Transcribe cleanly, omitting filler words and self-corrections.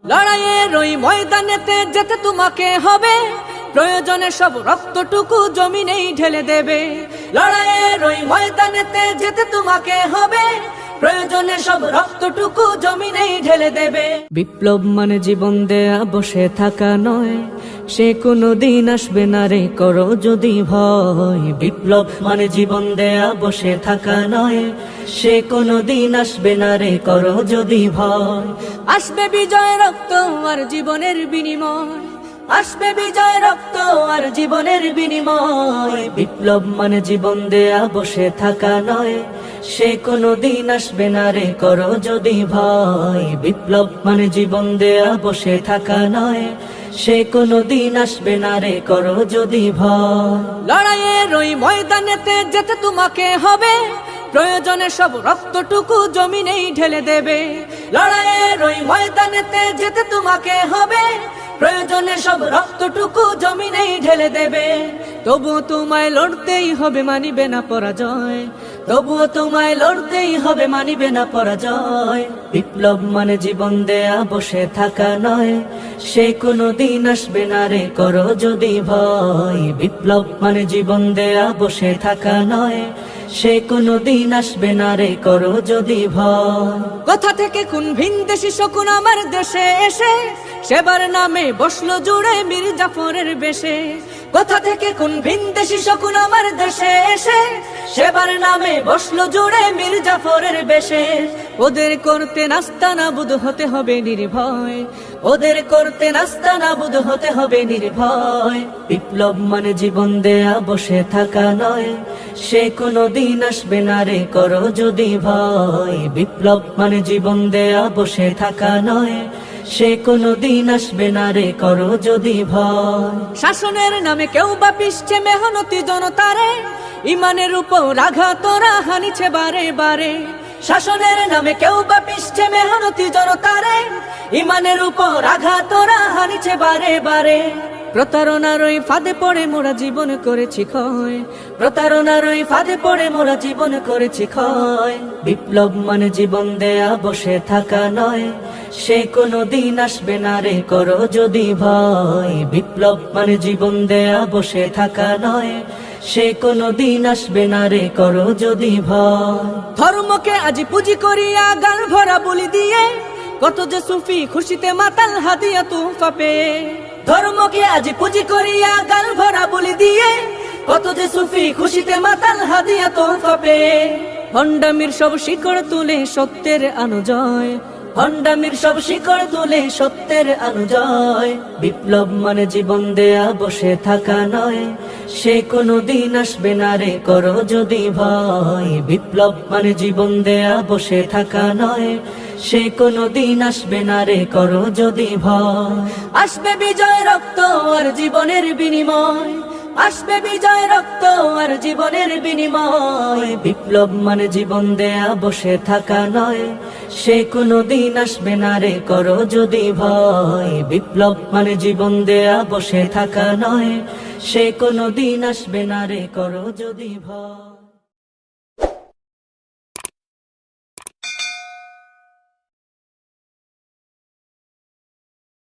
লড়াইয়ের ওই ময়দানেতে যেতে তোমাকে হবে, প্রয়োজনে সব রক্তটুকু জমিনেই ঢেলে দেবে। লড়াইয়ের ওই ময়দানেতে যেতে তোমাকে হবে, প্রয়োজনে সব রক্তটুকু জমিনেই ঢেলে দেবে। বিপ্লব মানে জীবন দেয়া বসে থাকা নয়, সে কোনো দিন আসবে না রে করো যদি ভয়। বিপ্লব মানে জীবন দেয়া বসে থাকা নয়, সে কোনো দিন আসবে না রে করো যদি ভয়। আসবে বিজয় রক্ত আর জীবনের বিনিময়, আসবে বিজয় রক্ত আর জীবনের বিনিময়। বিপ্লব মানে জীবন দেয়া বসে থাকা নয়, সে কোনো দিন আসবে না রে করো যদি ভয়। বিপ্লব মানে জীবন দেয়া বসে থাকা নয়, সে কোনো দিন আসবে না রে করো যদি ভয়। লড়াইয়ের ওই ময়দানেতে যেতে তোমাকে হবে, প্রয়োজনে সব রক্তটুকু জমিনেই ঢেলে দেবে। লড়াইয়ের ওই ময়দানেতে যেতে তোমাকে হবে, প্রয়োজনে সব রক্তটুকু জমিনেই ঢেলে দেবে। তবুও তোমায় লড়তেই হবে, মানিবে না পরাজয়। তবুও তোমায় লড়তেই হবে, মানিবে না পরাজয়। বিপ্লব মানে জীবন দেয়া বসে থাকা নয়, সে কোনো দিন আসবে না রে করো যদি ভয়। বিপ্লব মানে জীবন দেয়া বসে থাকা নয়, সে কোনো দিন আসবে না রে করো যদি ভয়। কোথা থেকে কোন ভিনদেশী শকুন আমার দেশে এসে, সেবার নামে বসলো জুড়ে মীর জাফরের বেশে। কোথা থেকে কোন ভিনদেশী শকুন আমার দেশে এসে, সেবার নামে বসলো জুড়ে মীর জাফরের বেশে। ওদের করতে নাস্তা নাবুদ হতে হবে নির্ভয়, ওদের করতে নাস্তা নাবুদ হতে হবে নির্ভয়। বিপ্লব মানে জীবন দেয়া বসে থাকা নয়, সে কোনো দিন আসবে না রে করো যদি ভয়। বিপ্লব মানে জীবন দেয়া বসে থাকা নয়, সে কোনো দিন আসবে না রে করো যদি ভয়। শাসনের নামে কেউ বা পিষছে মেহনতি জনতারে, ইমানের উপর আঘাত তোরা হানিছে বারে বারে। শাসনের নামে কেউ বা পিষছে মেহনতি জনতারে, ইমানের উপর আঘাত তোরা হানিছে বারে বারে। প্রতারণার ওই ফাঁদে পড়ে মোরা জীবন করেছি ক্ষয়, প্রতারণার ওই ফাঁদে পড়ে মোরা জীবন করেছি ক্ষয়। বিপ্লব মানে জীবন দেয়া বসে থাকা নয়, সে কোনো দিন আসবে না রে করো যদি ভয়। বিপ্লব মানে জীবন দেয়া বসে থাকা নয়, সে কোনো দিন আসবে না রে করো যদি ভয়। ধর্মকে আজ পুঁজি করিয়া গাল ভরা বলি দিয়ে, কত যে সুফি খুশিতে মাতাল হাদিয়া তুফা পেয়ে। ধর্মকে আজ পুঁজি করিয়া গাল ভরা বলি দিয়ে, কত যে সুফি খুশিতে মাতাল হাদিয়া তুফা পেয়ে। ভণ্ডামির সব শিকড় তুলে সত্যের অনুজয়, ভণ্ডামির সব শিকড় তুলে সত্যের অনুজয়। বিপ্লব মানে জীবন দেয়া বসে থাকা নয়, সে কোনো দিন আসবে না রে করো যদি ভয়। বিপ্লব মানে জীবন দেয়া বসে থাকা নয়, সে কোনো দিন আসবে না রে করো যদি ভয়। আসবে বিজয় রক্ত আর জীবনের বিনিময়, আসবে বিজয় রক্ত আর জীবনের বিনিময়। বিপ্লব মানে জীবন দেয়া বসে থাকা নয়, সে কোনো দিন আসবে না রে করো যদি ভয়। বিপ্লব মানে জীবন দেয়া বসে থাকা নয়, সে কোনো দিন আসবে না রে করো যদি ভয়।